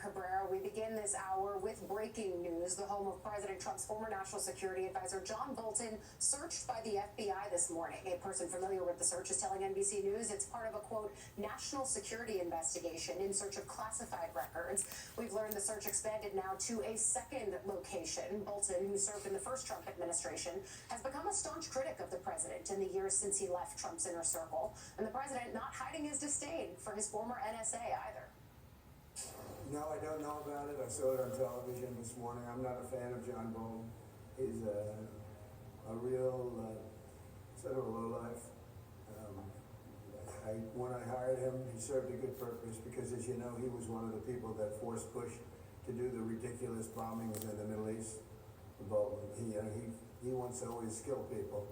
Cabrera. We begin this hour with breaking news. The home of President Trump's former national security advisor, John Bolton, searched by the FBI this morning. A person familiar with the search is telling NBC News it's part of a, quote, national security investigation in search of classified records. We've learned the search expanded now to a second location. Bolton, who served in the first Trump administration, has become a staunch critic of the president in the years since he left Trump's inner circle. And the president not hiding his disdain for his former NSA either. No, I don't know about it. I saw it on television this morning. I'm not a fan of John Bolton. He's a real sort of a lowlife. When I hired him, he served a good purpose because, as you know, he was one of the people that forced Bush to do the ridiculous bombings in the Middle East. Bolton, he wants to always kill people,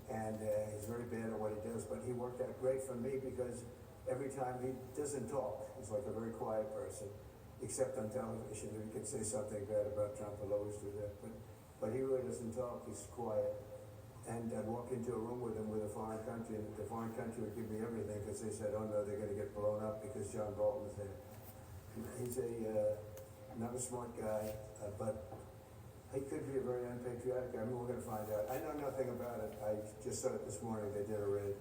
and he's very bad at what he does. But he worked out great for me because every time he doesn't talk, he's like a very quiet person. Except on television, if he could say something bad about Trump, he'll always do that. But he really doesn't talk. He's quiet. And I'd walk into a room with him with a foreign country, and the foreign country would give me everything because they said, "Oh no, they're going to get blown up because John Bolton's there." He's not a smart guy, but he could be a very unpatriotic guy. I mean, we're going to find out. I know nothing about it. I just saw it this morning. They did a raid.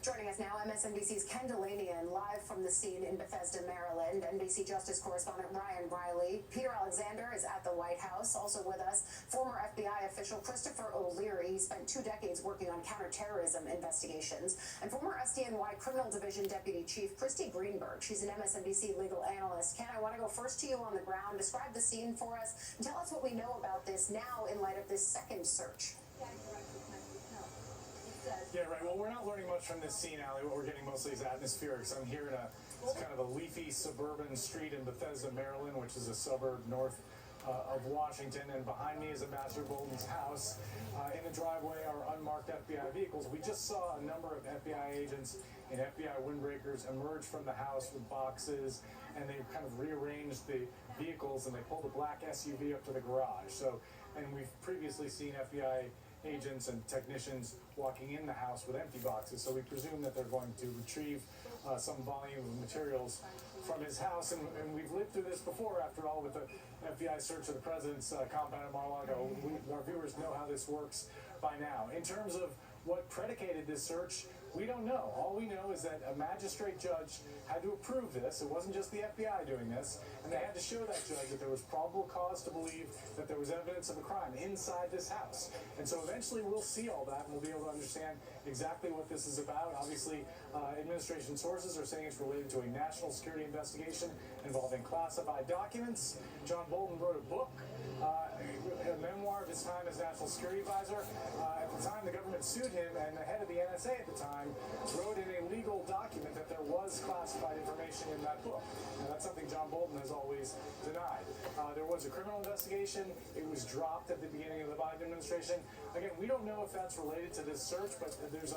Joining us now, MSNBC's Ken Delanian, live from the scene in Bethesda, Maryland. NBC Justice correspondent Ryan Riley. Peter Alexander is at the White House. Also with us, former FBI official Christopher O'Leary. He spent 2 decades working on counterterrorism investigations. And former SDNY Criminal Division Deputy Chief Christy Greenberg. She's an MSNBC legal analyst. Ken, I want to go first to you on the ground. Describe the scene for us and tell us what we know about this now in light of this second search. Yeah, right. Well, we're not learning much from this scene, Allie. What we're getting mostly is atmospheric. So I'm here in it's kind of a leafy suburban street in Bethesda, Maryland, which is a suburb north of Washington. And behind me is Ambassador Bolton's house. In the driveway are unmarked FBI vehicles. We just saw a number of FBI agents and FBI windbreakers emerge from the house with boxes, and they've kind of rearranged the vehicles, and they pulled a black SUV up to the garage. So, and we've previously seen FBI agents and technicians walking in the house with empty boxes, so we presume that they're going to retrieve some volume of materials from his house, and we've lived through this before, after all, with the FBI search of the president's compound in Mar-a-Lago. Our viewers know how this works by now. In terms of what predicated this search, we don't know. All we know is that a magistrate judge had to approve this. It wasn't just the FBI doing this, and they had to show that judge that there was probable cause to believe that there was evidence of a crime inside this house. And so eventually we'll see all that, and we'll be able to understand exactly what this is about. Obviously, administration sources are saying it's related to a national security investigation involving classified documents. John Bolton wrote a book, a memoir of his time as national security advisor. At the time, the government sued him, and the head of the NSA at the time wrote in a legal document that there was classified information in that book. Now, that's something John Bolton has always denied. There was a criminal investigation. It was dropped at the beginning of the Biden administration. Again, we don't know if that's related to this search, but there's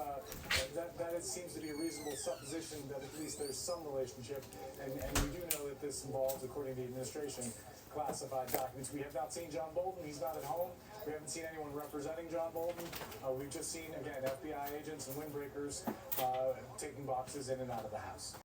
that seems to be a reasonable supposition that at least there's some relationship, and we do know that this involves, according to the administration, classified documents. We have not seen John Bolton. He's not at home. We haven't seen anyone representing John Bolton. We've just seen, again, FBI agents and windbreakers taking boxes in and out of the house.